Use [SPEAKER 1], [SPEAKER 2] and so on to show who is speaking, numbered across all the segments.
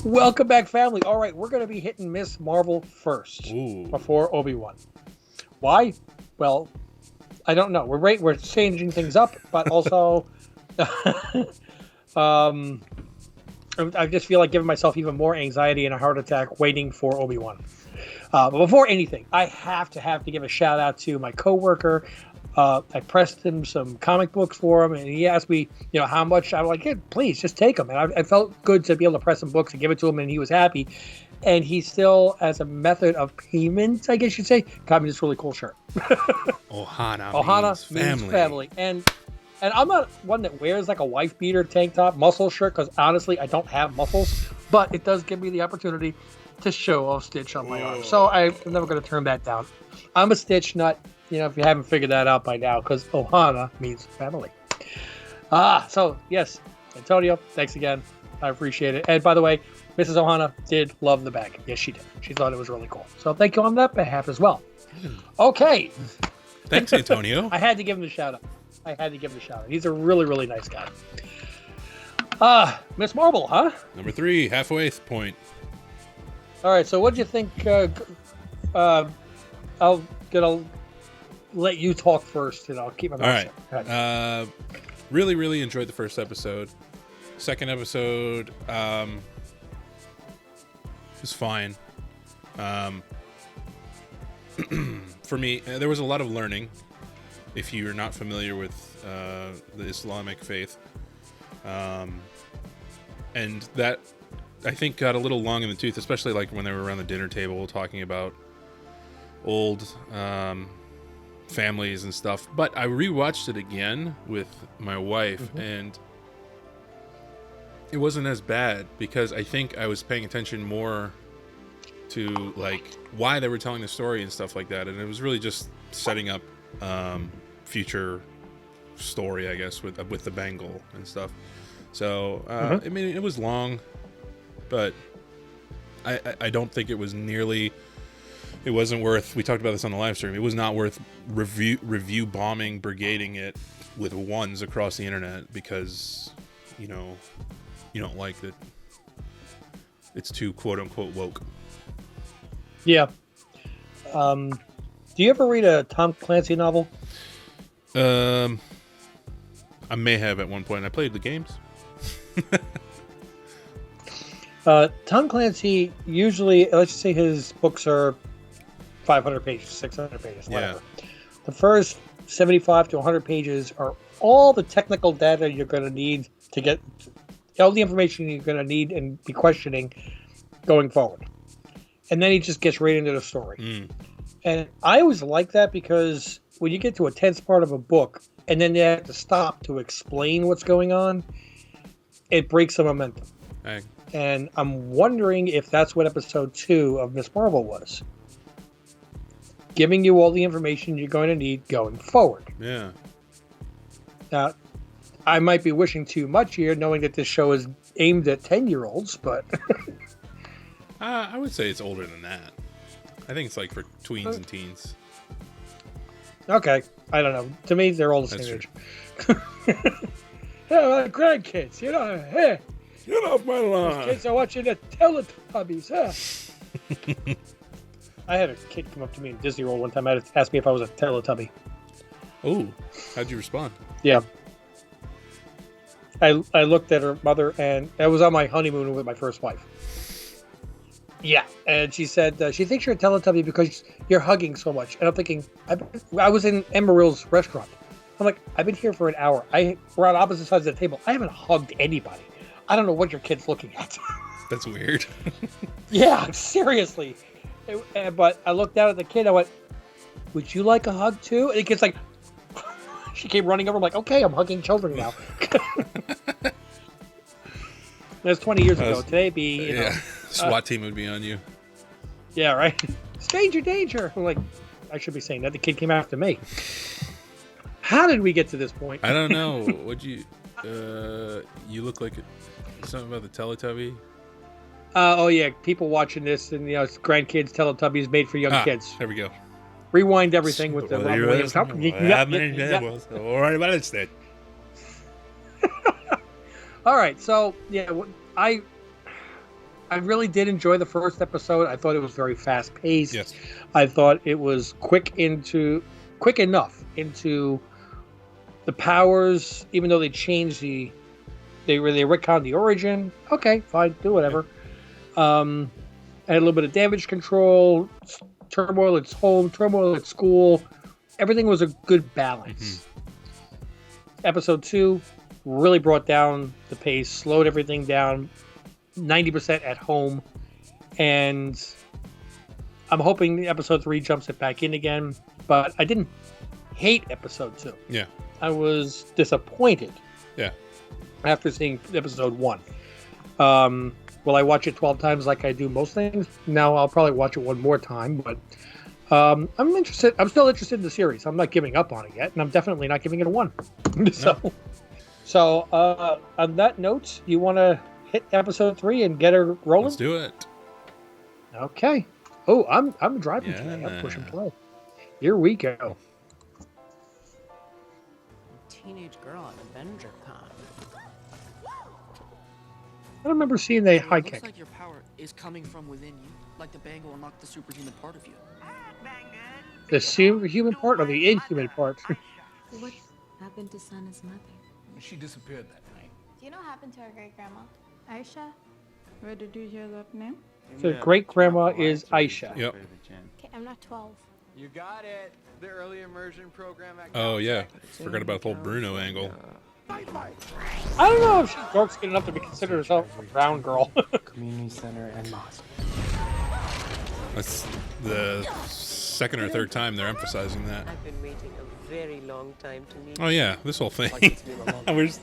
[SPEAKER 1] Welcome back, family. All right, we're going to be hitting Miss Marvel first.
[SPEAKER 2] Ooh.
[SPEAKER 1] Before Obi-Wan. Why? Well, I don't know. We're changing things up, but also, I just feel like giving myself even more anxiety and a heart attack waiting for Obi-Wan. But before anything, I have to give a shout out to my coworker. I pressed him some comic books for him, and he asked me, how much. I'm like, hey, please, just take them. And I felt good to be able to press some books and give it to him, and he was happy. And he still, as a method of payment, I guess you'd say, got me this really cool shirt.
[SPEAKER 2] Ohana means family.
[SPEAKER 1] And I'm not one that wears like a wife beater tank top muscle shirt, because honestly, I don't have muscles. But it does give me the opportunity to show off Stitch on my arm. So I'm never going to turn that down. I'm a Stitch nut. If you haven't figured that out by now, because Ohana means family. So, yes, Antonio, thanks again. I appreciate it. And by the way, Mrs. Ohana did love the bag. Yes, she did. She thought it was really cool. So thank you on that behalf as well. Okay.
[SPEAKER 2] Thanks, Antonio.
[SPEAKER 1] I had to give him a shout out. He's a really, really nice guy. Miss Marvel, huh?
[SPEAKER 2] Number 3, halfway point.
[SPEAKER 1] All right, so what do you think? I'm going to let you talk first, and I'll keep my mouth shut.
[SPEAKER 2] All right. Really, really enjoyed the first episode. Second episode was fine. For me, there was a lot of learning. If you're not familiar with the Islamic faith, and that I think got a little long in the tooth, especially like when they were around the dinner table talking about old families and stuff. But I rewatched it again with my wife, and it wasn't as bad, because I think I was paying attention more to like why they were telling the story and stuff like that, and it was really just setting up future story, I guess, with the bangle and stuff. So I mean, it was long, but I don't think it was nearly. It wasn't worth. We talked about this on the live stream. It was not worth review bombing, brigading it with ones across the internet, because you don't like that. It's too quote unquote woke.
[SPEAKER 1] Yeah. Do you ever read a Tom Clancy novel?
[SPEAKER 2] I may have at one point. I played the games.
[SPEAKER 1] Tom Clancy, usually, let's just say his books are 500 pages, 600 pages, whatever. Yeah. The first 75 to 100 pages are all the technical data you're going to need to get all the information you're going to need and be questioning going forward. And then he just gets right into the story. And I always like that, because when you get to a tense part of a book and then you have to stop to explain what's going on, it breaks the momentum. And I'm wondering if that's what episode 2 of Miss Marvel was. Giving you all the information you're going to need going forward.
[SPEAKER 2] Yeah.
[SPEAKER 1] Now, I might be wishing too much here, knowing that this show is aimed at 10-year-olds, but...
[SPEAKER 2] I would say it's older than that. I think it's like for tweens and teens.
[SPEAKER 1] Okay. I don't know. To me, they're all the same age. Yeah, my grandkids, hey.
[SPEAKER 2] Get off my lawn.
[SPEAKER 1] Kids are watching the Teletubbies, huh? I had a kid come up to me in Disney World one time and asked me if I was a Teletubby.
[SPEAKER 2] Oh, how'd you respond?
[SPEAKER 1] Yeah. I looked at her mother, and I was on my honeymoon with my first wife. Yeah, and she said she thinks you're a Teletubby because you're hugging so much. And I'm thinking, I was in Emeril's restaurant. I'm like, I've been here for an hour. We're on opposite sides of the table. I haven't hugged anybody. I don't know what your kid's looking at.
[SPEAKER 2] That's weird.
[SPEAKER 1] Yeah, seriously. But I looked down at the kid. I went, "Would you like a hug too?" And the kid's like, she came running over. I'm like, "Okay, I'm hugging children now." That's 20 years ago. Today, be
[SPEAKER 2] SWAT team would be on you.
[SPEAKER 1] Yeah, right. Stranger danger. I'm like, I should be saying that. The kid came after me. How did we get to this point?
[SPEAKER 2] I don't know. Would you? You look like something about the Teletubby.
[SPEAKER 1] Oh yeah, people watching this, and it's grandkids, Teletubbies made for young kids.
[SPEAKER 2] There we go.
[SPEAKER 1] rewind everything with the Robin Williams.
[SPEAKER 2] All right about it, then.
[SPEAKER 1] All right, so yeah, I really did enjoy the first episode. I thought it was very fast paced.
[SPEAKER 2] Yes.
[SPEAKER 1] I thought it was quick enough into the powers, even though they changed they retconned the origin. Okay, fine, do whatever. Had a little bit of damage control, turmoil at home, turmoil at school. Everything was a good balance. Episode 2 really brought down the pace, slowed everything down, 90% at home, and I'm hoping episode 3 jumps it back in again. But I didn't hate episode 2.
[SPEAKER 2] Yeah.
[SPEAKER 1] I was disappointed.
[SPEAKER 2] Yeah.
[SPEAKER 1] After seeing episode 1. Will I watch it 12 times like I do most things? No, I'll probably watch it one more time, but I'm interested. I'm still interested in the series. I'm not giving up on it yet, and I'm definitely not giving it a 1. So on that note, you want to hit episode 3 and get her rolling?
[SPEAKER 2] Let's do it.
[SPEAKER 1] Okay. Oh, I'm driving today. I'm pushing play. Here we go.
[SPEAKER 3] Teenage girl at Avenger Con.
[SPEAKER 1] I don't remember seeing the high
[SPEAKER 4] Looks
[SPEAKER 1] kick.
[SPEAKER 4] like your power is coming from within you, like the bang will unlock the superhuman part of you.
[SPEAKER 1] The human part or the inhuman part?
[SPEAKER 5] What happened to Sana's mother?
[SPEAKER 6] She disappeared that night.
[SPEAKER 7] Do you know what happened to our great grandma?
[SPEAKER 5] Aisha? Where did you hear that name?
[SPEAKER 1] So great grandma is Aisha.
[SPEAKER 2] Yep.
[SPEAKER 7] Okay, I'm not 12.
[SPEAKER 6] You got it. The early immersion program at
[SPEAKER 2] Oh, yeah. Forgot about the whole Bruno angle.
[SPEAKER 1] I don't know if she's dark skinned enough to be considered herself a brown girl.
[SPEAKER 8] Community center and mosque.
[SPEAKER 2] That's the second or third time they're emphasizing that.
[SPEAKER 3] I've been waiting a very long time to meet
[SPEAKER 2] Oh, yeah. This whole thing.
[SPEAKER 4] Like it's been a long
[SPEAKER 2] We're just-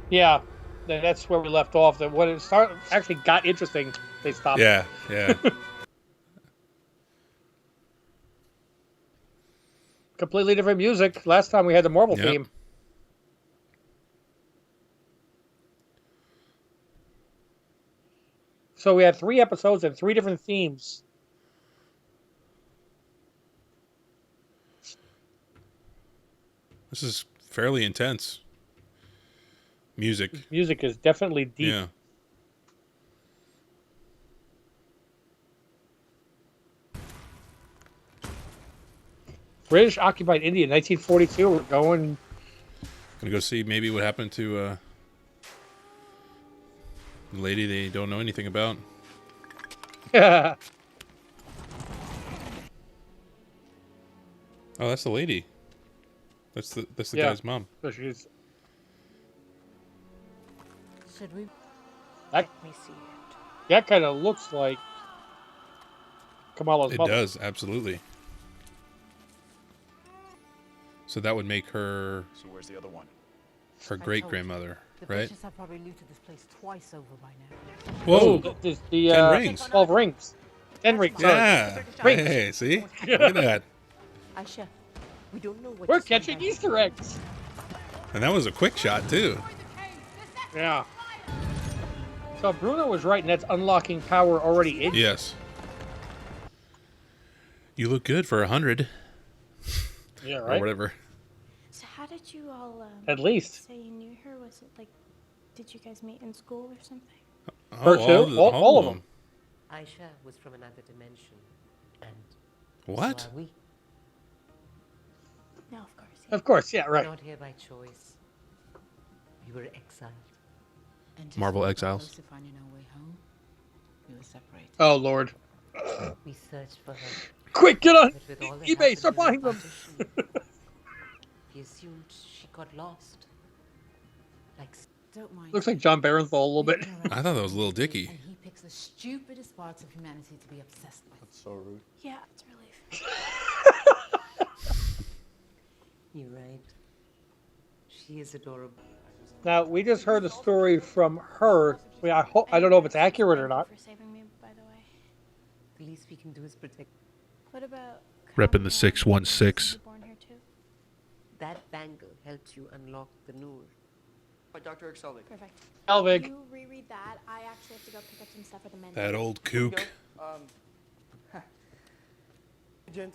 [SPEAKER 1] Yeah, that's where we left off. That when it actually got interesting, they stopped.
[SPEAKER 2] yeah, yeah.
[SPEAKER 1] Completely different music. Last time we had the Marvel
[SPEAKER 2] Yep.
[SPEAKER 1] theme. So we had 3 episodes and 3 different themes.
[SPEAKER 2] This is fairly intense. Music.
[SPEAKER 1] Music is definitely deep.
[SPEAKER 2] Yeah.
[SPEAKER 1] British occupied India, 1942. We're going.
[SPEAKER 2] Gonna go see maybe what happened to the lady they don't know anything about.
[SPEAKER 1] Yeah.
[SPEAKER 2] Oh, that's the lady. That's the
[SPEAKER 1] Yeah.
[SPEAKER 2] guy's mom.
[SPEAKER 1] So she's
[SPEAKER 3] Should we
[SPEAKER 1] that.
[SPEAKER 3] let me see it?
[SPEAKER 1] That kind of looks like Kamala's
[SPEAKER 2] It
[SPEAKER 1] mother.
[SPEAKER 2] does, absolutely. So that would make her
[SPEAKER 6] So where's the other one?
[SPEAKER 2] her great grandmother,
[SPEAKER 3] The
[SPEAKER 2] right?
[SPEAKER 3] bitches have probably looted this place twice over by now.
[SPEAKER 2] Whoa!
[SPEAKER 1] There's the
[SPEAKER 2] 10 rings.
[SPEAKER 1] 12 rings. 10 rings. sorry.
[SPEAKER 2] Yeah.
[SPEAKER 1] Rings.
[SPEAKER 2] Hey, see? Look at that.
[SPEAKER 3] Aisha, we don't know what
[SPEAKER 1] We're
[SPEAKER 3] to say
[SPEAKER 1] catching
[SPEAKER 3] about
[SPEAKER 1] Easter eggs.
[SPEAKER 2] And that was a quick shot too.
[SPEAKER 1] Yeah. So Bruno was right, and that's unlocking power already in.
[SPEAKER 2] Yes. You look good for 100
[SPEAKER 1] Yeah,
[SPEAKER 2] or
[SPEAKER 1] right.
[SPEAKER 2] whatever.
[SPEAKER 7] So how did you all
[SPEAKER 1] At least.
[SPEAKER 7] say you knew her? Was it like, did you guys meet in school or something?
[SPEAKER 1] Her too? All of them.
[SPEAKER 3] Aisha was from another dimension, and
[SPEAKER 2] What?
[SPEAKER 3] so are we.
[SPEAKER 7] No, of course. Yeah.
[SPEAKER 1] Of course, yeah,
[SPEAKER 3] We're
[SPEAKER 1] right.
[SPEAKER 3] not here by choice. We were exiled.
[SPEAKER 5] And just
[SPEAKER 2] Marvel
[SPEAKER 5] when we were
[SPEAKER 2] Exiles.
[SPEAKER 5] close to finding our way home, we were separated.
[SPEAKER 1] Oh, Lord.
[SPEAKER 3] We searched for her,
[SPEAKER 1] Quick, get on
[SPEAKER 3] but with all that
[SPEAKER 1] eBay,
[SPEAKER 3] happened
[SPEAKER 1] start
[SPEAKER 3] during
[SPEAKER 1] buying
[SPEAKER 3] the
[SPEAKER 1] them.
[SPEAKER 3] partition, we assumed she got lost. Like
[SPEAKER 5] Don't mind.
[SPEAKER 1] Looks like John Barenthal a little bit.
[SPEAKER 2] I thought that was Little Dicky.
[SPEAKER 5] And he picks the stupidest parts of humanity to be obsessed with.
[SPEAKER 8] So rude.
[SPEAKER 7] Yeah, it's a relief.
[SPEAKER 3] you're right. She is adorable.
[SPEAKER 1] Now, we just heard the story from her. I don't know if it's accurate or not.
[SPEAKER 7] For saving me, by the way.
[SPEAKER 3] The least we can do is protect.
[SPEAKER 7] What about
[SPEAKER 2] Repping the
[SPEAKER 7] Kamala?
[SPEAKER 2] 616.
[SPEAKER 7] Was he born here too?
[SPEAKER 3] That bangle helps you unlock the Noor.
[SPEAKER 4] By Dr. Excelvig.
[SPEAKER 7] Perfect.
[SPEAKER 1] Elvig.
[SPEAKER 7] You reread that. I actually have to go pick up some stuff for the men.
[SPEAKER 2] That old kook.
[SPEAKER 9] Agent,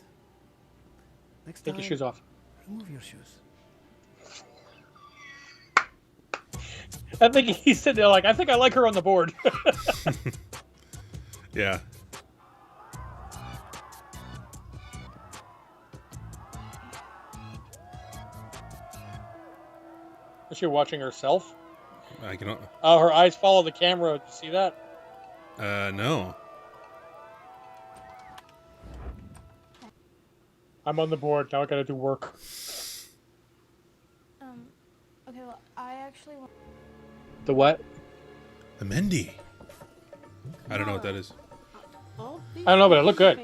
[SPEAKER 9] next
[SPEAKER 1] Take
[SPEAKER 9] time,
[SPEAKER 1] your shoes off.
[SPEAKER 9] remove your shoes.
[SPEAKER 1] I think he's sitting there like, I think I like her on the board.
[SPEAKER 2] Yeah.
[SPEAKER 1] Is she watching herself?
[SPEAKER 2] I can.
[SPEAKER 1] Oh, her eyes follow the camera. Did you see that?
[SPEAKER 2] No.
[SPEAKER 1] I'm on the board. Now I gotta do work.
[SPEAKER 7] Okay, well, I actually want.
[SPEAKER 1] The what?
[SPEAKER 2] The Mendy. I don't know what that is.
[SPEAKER 1] I don't know, but it looked good.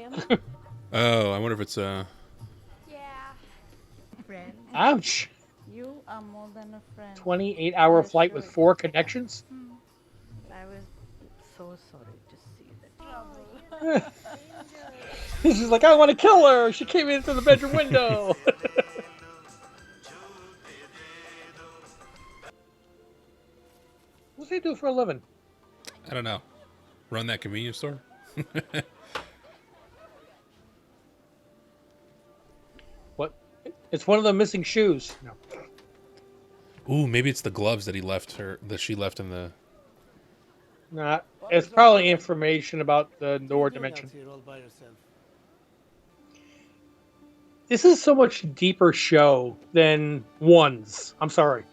[SPEAKER 2] Oh, I wonder if it's
[SPEAKER 7] Yeah.
[SPEAKER 5] Friend,
[SPEAKER 1] Ouch.
[SPEAKER 5] you are more than a friend.
[SPEAKER 1] 28-hour flight with 4 connections?
[SPEAKER 5] I was so sorry to see that.
[SPEAKER 1] She's like, I want to kill her. She came in through the bedroom window. What's he do for a living?
[SPEAKER 2] I don't know. Run that convenience store?
[SPEAKER 1] What? It's one of the missing shoes. No.
[SPEAKER 2] Ooh, maybe it's the gloves that he left her, that she left in the.
[SPEAKER 1] Nah, it's probably information about the Nor
[SPEAKER 9] What are you doing
[SPEAKER 1] dimension.
[SPEAKER 9] out here all by yourself?
[SPEAKER 1] This is so much deeper show than Ones. I'm sorry.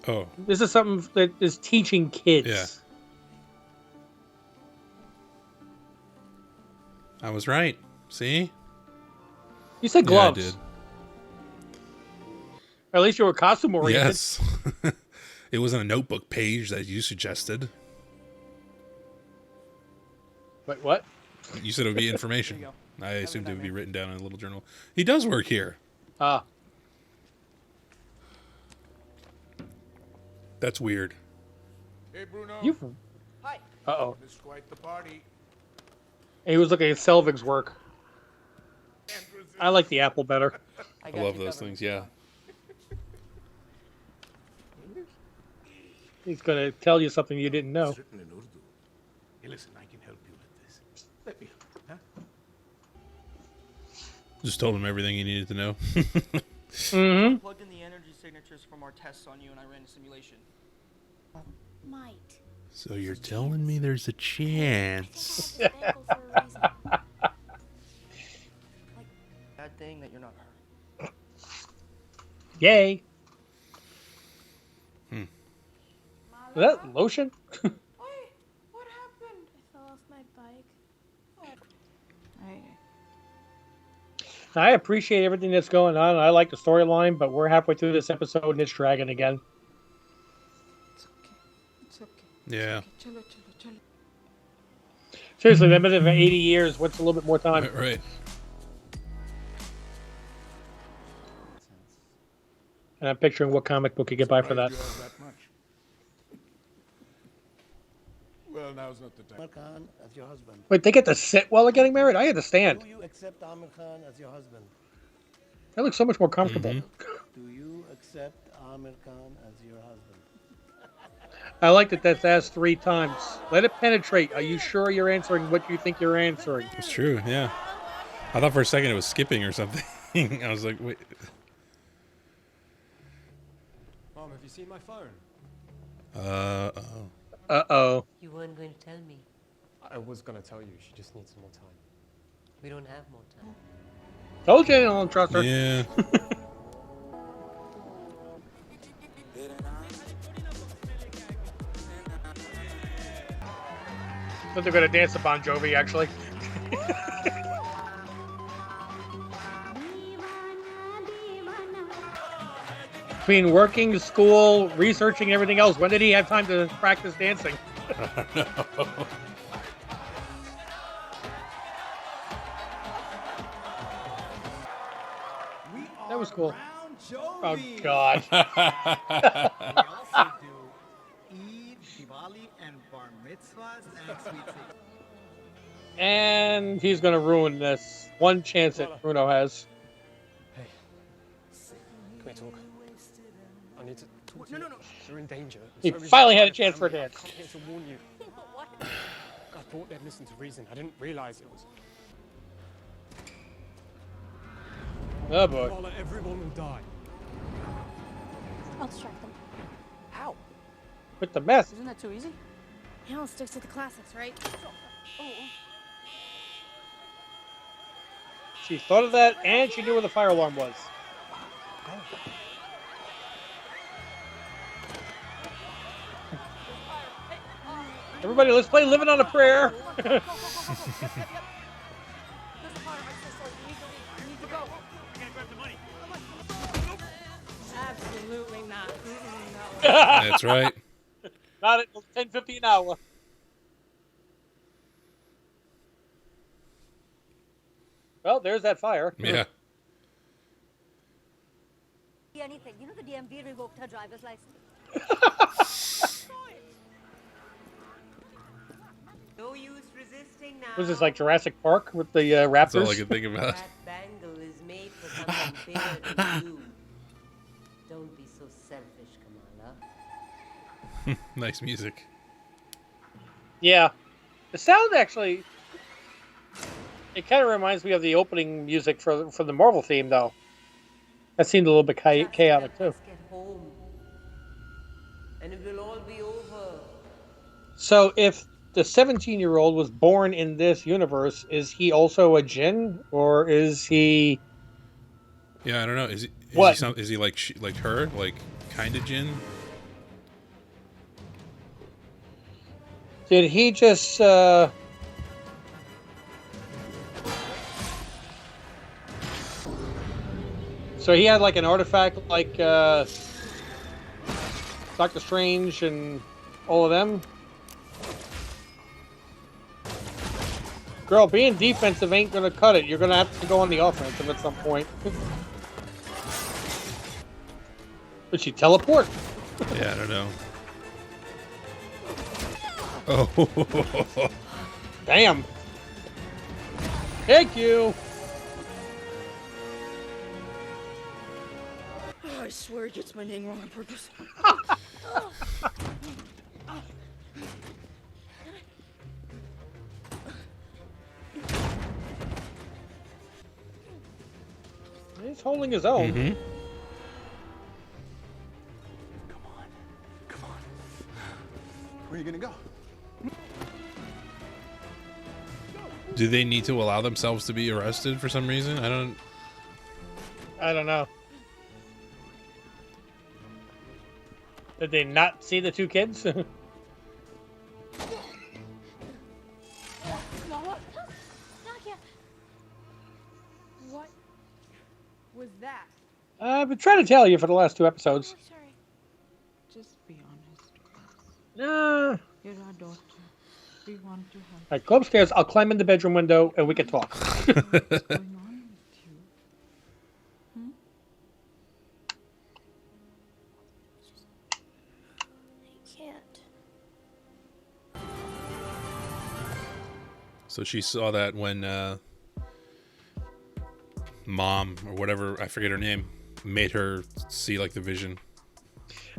[SPEAKER 2] Oh,
[SPEAKER 1] This is something that is teaching kids.
[SPEAKER 2] Yeah. I was right. See?
[SPEAKER 1] You said gloves.
[SPEAKER 2] Yeah, I did.
[SPEAKER 1] Or at least you were costume oriented.
[SPEAKER 2] Yes. It was on a notebook page that you suggested.
[SPEAKER 1] Wait, what?
[SPEAKER 2] You said it would be information. I assumed it would be written down in a little journal. He does work here.
[SPEAKER 1] Ah.
[SPEAKER 2] That's weird.
[SPEAKER 6] Hey, Bruno.
[SPEAKER 1] You.
[SPEAKER 6] Hi.
[SPEAKER 1] Uh-oh.
[SPEAKER 6] This is quite the party.
[SPEAKER 1] He was looking at Selvig's work. I like the apple better.
[SPEAKER 2] I love those things, yeah.
[SPEAKER 1] He's going to tell you something you didn't know.
[SPEAKER 9] Written in Urdu. Hey, listen, I can help you with this. Let me help. Huh?
[SPEAKER 2] Just told him everything he needed to know.
[SPEAKER 1] Mm-hmm.
[SPEAKER 4] Plugged in the energy signatures from our tests on you, and I ran a simulation.
[SPEAKER 7] Might.
[SPEAKER 2] So you're telling me there's a chance.
[SPEAKER 7] Bangle for a reason.
[SPEAKER 4] Bad thing that you're not her.
[SPEAKER 1] Yay. Is that lotion?
[SPEAKER 7] What happened? I fell off my bike.
[SPEAKER 1] I appreciate everything that's going on. I like the storyline, but we're halfway through this episode and it's dragging again.
[SPEAKER 5] It's okay. It's okay.
[SPEAKER 2] Yeah.
[SPEAKER 5] Chalo, chalo, chalo.
[SPEAKER 1] Seriously, they've been there for 80 years. What's a little bit more time?
[SPEAKER 2] Right.
[SPEAKER 1] And I'm picturing what comic book you could buy for that.
[SPEAKER 6] Well, now's not the time.
[SPEAKER 9] Amir Khan as your husband.
[SPEAKER 1] Wait, they get to sit while they're getting married? I had to stand.
[SPEAKER 9] Do you accept Amir Khan as your husband?
[SPEAKER 1] That looks so much more comfortable.
[SPEAKER 9] Do you accept Amir Khan as your husband?
[SPEAKER 1] I like that that's asked 3 times. Let it penetrate. Are you sure you're answering what you think you're answering?
[SPEAKER 2] It's true, yeah. I thought for a second it was skipping or something. I was like, wait.
[SPEAKER 8] Mom, have you seen my phone?
[SPEAKER 2] Oh.
[SPEAKER 1] Uh-oh.
[SPEAKER 3] You weren't going to tell me.
[SPEAKER 8] I was gonna tell you. She just needs some more time.
[SPEAKER 3] We don't have more time.
[SPEAKER 1] Told you I don't trust her.
[SPEAKER 2] Yeah.
[SPEAKER 1] But they're going to dance to Bon Jovi, actually. Between working, school, researching, and everything else, when did he have time to practice dancing? That was cool. Oh, God.
[SPEAKER 10] We also do Eid, Diwali, and Bar Mitzvahs and Sweet 16.
[SPEAKER 1] And he's going to ruin this. One chance that Bruno has.
[SPEAKER 8] Hey, can we talk? I need to talk to you. No. You're in danger.
[SPEAKER 1] He finally had a chance for a dance.
[SPEAKER 8] I'm here to warn you. I thought they'd listen to reason. I didn't realize it was. What? What happened? I thought
[SPEAKER 1] Oh boy.
[SPEAKER 8] I'll let everyone will die.
[SPEAKER 7] I'll distract them.
[SPEAKER 4] How?
[SPEAKER 1] With the mess.
[SPEAKER 4] Isn't that too easy?
[SPEAKER 7] Yeah, I'll stick to the classics, right?
[SPEAKER 1] She thought of that, and she knew where the fire alarm was. Everybody, let's play Living on a Prayer.
[SPEAKER 5] Absolutely not. No.
[SPEAKER 2] That's right.
[SPEAKER 1] Not at $10.50 an hour. Well, there's that fire.
[SPEAKER 2] Yeah.
[SPEAKER 11] Anything. You know the DMV revoked her driver's license.
[SPEAKER 3] No use resisting now.
[SPEAKER 1] Was this like Jurassic Park with the raptors?
[SPEAKER 2] That's all I can think about.
[SPEAKER 3] That bangle is made for something bigger than you. Don't be so selfish, Kamala.
[SPEAKER 2] Nice music.
[SPEAKER 1] Yeah. The sound actually, it kind of reminds me of the opening music for the Marvel theme, though. That seemed a little bit chaotic, too.
[SPEAKER 3] Let's get home. And it will all be over.
[SPEAKER 1] So if the 17-year-old was born in this universe, is he also a Jinn, or is he?
[SPEAKER 2] Yeah, I don't know. Is he?
[SPEAKER 1] What?
[SPEAKER 2] Is he like like her? Like kind of Jinn?
[SPEAKER 1] Did he just? So he had like an artifact, like Doctor Strange and all of them. Girl, being defensive ain't gonna cut it. You're gonna have to go on the offensive at some point. Did she teleport?
[SPEAKER 2] Yeah, I don't know. Oh.
[SPEAKER 1] Damn. Thank you.
[SPEAKER 4] Oh, I swear he gets my name wrong on purpose.
[SPEAKER 1] He's holding his own.
[SPEAKER 2] Mm-hmm.
[SPEAKER 6] Come on. Where are you gonna go?
[SPEAKER 2] Do they need to allow themselves to be arrested for some reason? I don't
[SPEAKER 1] know. Did they not see the two kids?
[SPEAKER 7] Not yet.
[SPEAKER 5] What was that?
[SPEAKER 1] I've been trying to tell you for the last 2 episodes.
[SPEAKER 7] Oh, sorry.
[SPEAKER 5] Just be honest.
[SPEAKER 1] Nah.
[SPEAKER 5] You're our daughter. We want to help.
[SPEAKER 1] All right, go upstairs. I'll climb in the bedroom window and we can talk.
[SPEAKER 5] What's going on with you?
[SPEAKER 7] I can't.
[SPEAKER 2] So she saw that when mom or whatever, I forget her name, made her see like the vision.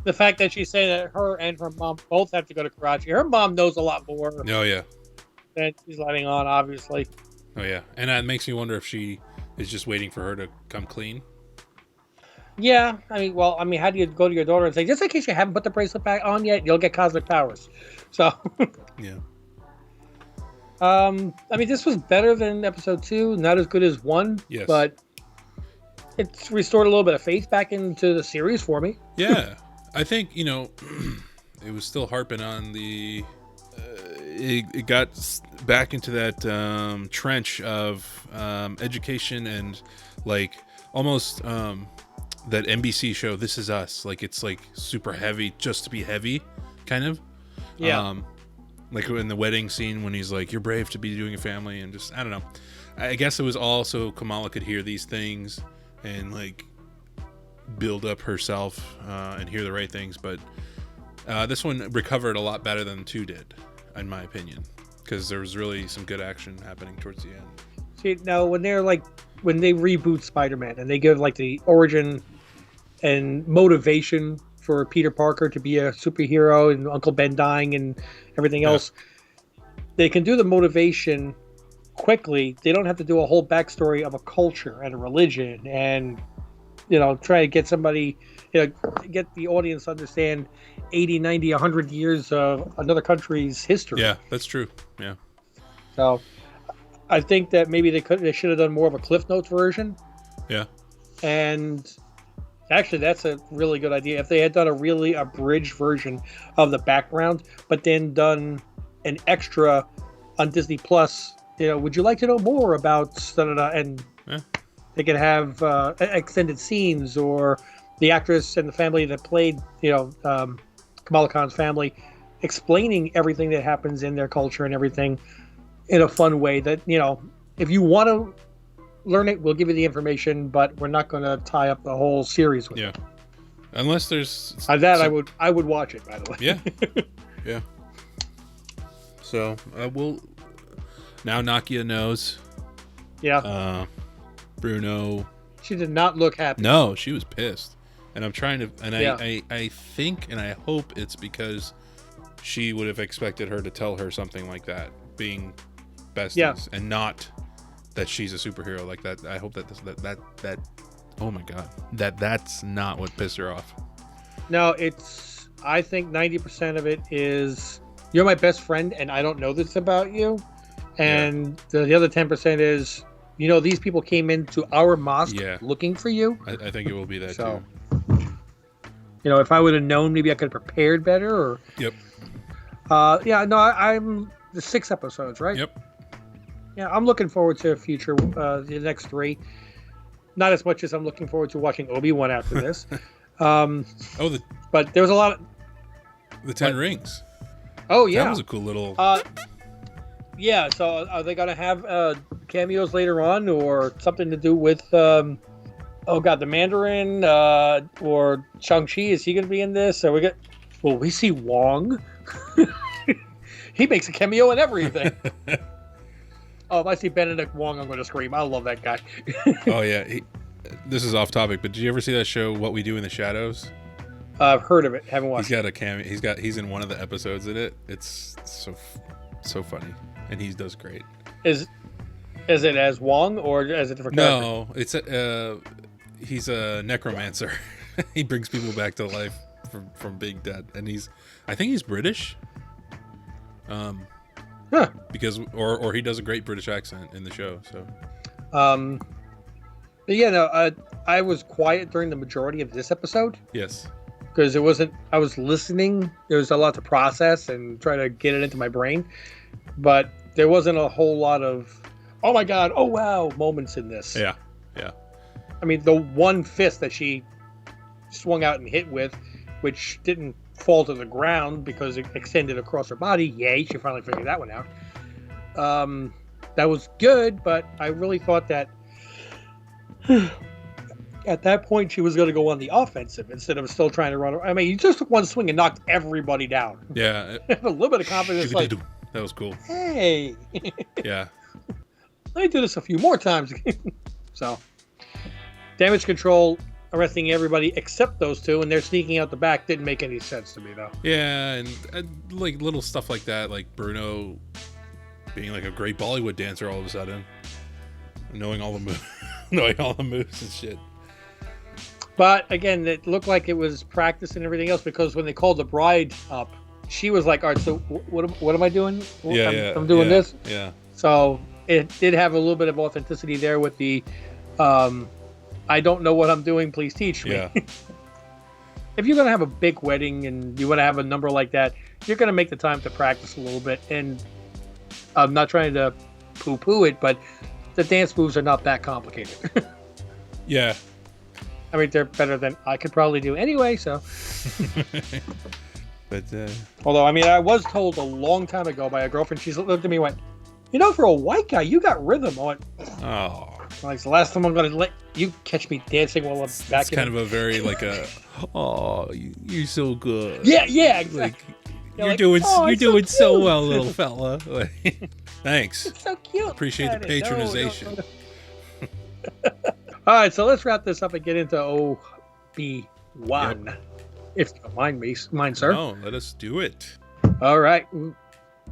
[SPEAKER 1] The fact that she's saying that her and her mom both have to go to Karachi. Her mom knows a lot more
[SPEAKER 2] Oh yeah.
[SPEAKER 1] than she's letting on, obviously.
[SPEAKER 2] Oh yeah. And it makes me wonder if she is just waiting for her to come clean.
[SPEAKER 1] Yeah, I mean, how do you go to your daughter and say, just in case you haven't put the bracelet back on yet, you'll get cosmic powers? So,
[SPEAKER 2] Yeah.
[SPEAKER 1] I mean, this was better than episode 2, not as good as 1,
[SPEAKER 2] Yes.
[SPEAKER 1] but it's restored a little bit of faith back into the series for me.
[SPEAKER 2] Yeah. I think, it was still harping on the it got back into that trench of education and like almost that NBC show This Is Us, like it's like super heavy just to be heavy kind of.
[SPEAKER 1] Yeah.
[SPEAKER 2] Like in the wedding scene when he's like, you're brave to be doing a family, and just I don't know, I guess it was all so Kamala could hear these things and like build up herself and hear the right things. But this one recovered a lot better than 2 did, in my opinion, because there was really some good action happening towards the end.
[SPEAKER 1] See, now when they reboot Spider-Man and they give like the origin and motivation for Peter Parker to be a superhero and Uncle Ben dying and everything else, they can do the motivation quickly. They don't have to do a whole backstory of a culture and a religion and, try to get somebody, get the audience to understand 80, 90, 100 years of another country's history.
[SPEAKER 2] Yeah, that's true. Yeah.
[SPEAKER 1] So I think that maybe they should have done more of a Cliff Notes version.
[SPEAKER 2] Yeah.
[SPEAKER 1] And actually, that's a really good idea. If they had done a really abridged version of the background, but then done an extra on Disney Plus, would you like to know more about da-da-da? And they could have extended scenes, or the actress and the family that played, Kamala Khan's family, explaining everything that happens in their culture and everything in a fun way that, if you want to learn it, we'll give you the information, but we're not going to tie up the whole series with it.
[SPEAKER 2] Unless there's
[SPEAKER 1] I would watch it, by the way.
[SPEAKER 2] Yeah. Yeah. So we'll now Nakia knows.
[SPEAKER 1] Yeah.
[SPEAKER 2] Bruno.
[SPEAKER 1] She did not look happy.
[SPEAKER 2] No, she was pissed. And I'm trying to, and
[SPEAKER 1] Yeah.
[SPEAKER 2] I think and I hope it's because she would have expected her to tell her something like that, being besties, and not that she's a superhero like that. I hope that oh my god, that's not what pissed her off.
[SPEAKER 1] No, I think 90% of it is you're my best friend and I don't know this about you, and the other 10% is these people came into our mosque looking for you.
[SPEAKER 2] I think it will be that too.
[SPEAKER 1] If I would have known, maybe I could have prepared better. Or
[SPEAKER 2] yep.
[SPEAKER 1] I'm the 6 episodes, right?
[SPEAKER 2] Yep.
[SPEAKER 1] Yeah, I'm looking forward to future the next 3. Not as much as I'm looking forward to watching Obi-Wan after this. But there was a lot of
[SPEAKER 2] the 10 Rings.
[SPEAKER 1] Oh yeah,
[SPEAKER 2] that was a cool little.
[SPEAKER 1] Yeah, so are they gonna have cameos later on, or something to do with the Mandarin or Shang-Chi? Is he gonna be in this? So we see Wong. He makes a cameo in everything. Oh, if I see Benedict Wong, I'm going to scream. I love that guy.
[SPEAKER 2] Oh, yeah. This is off topic, but did you ever see that show, What We Do in the Shadows?
[SPEAKER 1] I've heard of it. Haven't watched
[SPEAKER 2] He's got a cameo. He's in one of the episodes in it. It's so funny. And he does great.
[SPEAKER 1] Is it as Wong, or as a different character?
[SPEAKER 2] No, it's he's a necromancer. He brings people back to life from being dead. And I think he's British. Because or he does a great British accent in the show. So,
[SPEAKER 1] but yeah, no, I was quiet during the majority of this episode.
[SPEAKER 2] Yes,
[SPEAKER 1] because I was listening. There was a lot to process and try to get it into my brain, but there wasn't a whole lot of oh my god, oh wow moments in this.
[SPEAKER 2] Yeah.
[SPEAKER 1] I mean, the one fist that she swung out and hit with, which didn't fall to the ground because it extended across her body. Yay, she finally figured that one out. That was good, but I really thought that at that point she was going to go on the offensive instead of still trying to run. I mean, you just took one swing and knocked everybody down.
[SPEAKER 2] Yeah.
[SPEAKER 1] A little bit of confidence. Like,
[SPEAKER 2] that was cool.
[SPEAKER 1] Hey.
[SPEAKER 2] Yeah.
[SPEAKER 1] Let me do this a few more times. So, damage control arresting everybody except those 2, and they're sneaking out the back didn't make any sense to me, though.
[SPEAKER 2] Yeah, and like little stuff like that, like Bruno being like a great Bollywood dancer all of a sudden, knowing all the moves and shit.
[SPEAKER 1] But again, it looked like it was practice and everything else, because when they called the bride up, she was like, "All right, so what am I doing? I'm doing this."
[SPEAKER 2] Yeah.
[SPEAKER 1] So it did have a little bit of authenticity there with the. I don't know what I'm doing. Please teach me.
[SPEAKER 2] Yeah.
[SPEAKER 1] If you're going to have a big wedding and you want to have a number like that, you're going to make the time to practice a little bit. And I'm not trying to poo-poo it, but the dance moves are not that complicated.
[SPEAKER 2] Yeah.
[SPEAKER 1] I mean, they're better than I could probably do anyway, so.
[SPEAKER 2] But
[SPEAKER 1] although, I mean, I was told a long time ago by a girlfriend, she looked at me and went, for a white guy, you got rhythm. I went,
[SPEAKER 2] oh.
[SPEAKER 1] Like, the last time I'm going to let you catch me dancing while I'm back.
[SPEAKER 2] It's kind of a very like a, oh, you're so good.
[SPEAKER 1] Yeah, exactly.
[SPEAKER 2] Like, you're doing so well, little fella. Like, thanks.
[SPEAKER 1] It's so cute.
[SPEAKER 2] Appreciate the patronization.
[SPEAKER 1] No. All right, so let's wrap this up and get into Obi-Wan. Yep. If you don't mind, sir.
[SPEAKER 2] No, let us do it.
[SPEAKER 1] All right.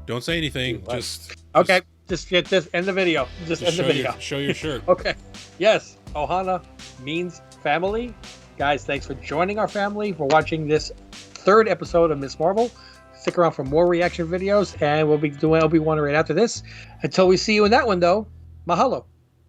[SPEAKER 2] Don't say anything. Just
[SPEAKER 1] okay. Just end the video. Just end the video.
[SPEAKER 2] Show your shirt.
[SPEAKER 1] Okay. Yes. Ohana means family. Guys, thanks for joining our family, for watching this 3rd episode of Miss Marvel. Stick around for more reaction videos, and we'll be doing Obi-Wan right after this. Until we see you in that one, though, mahalo.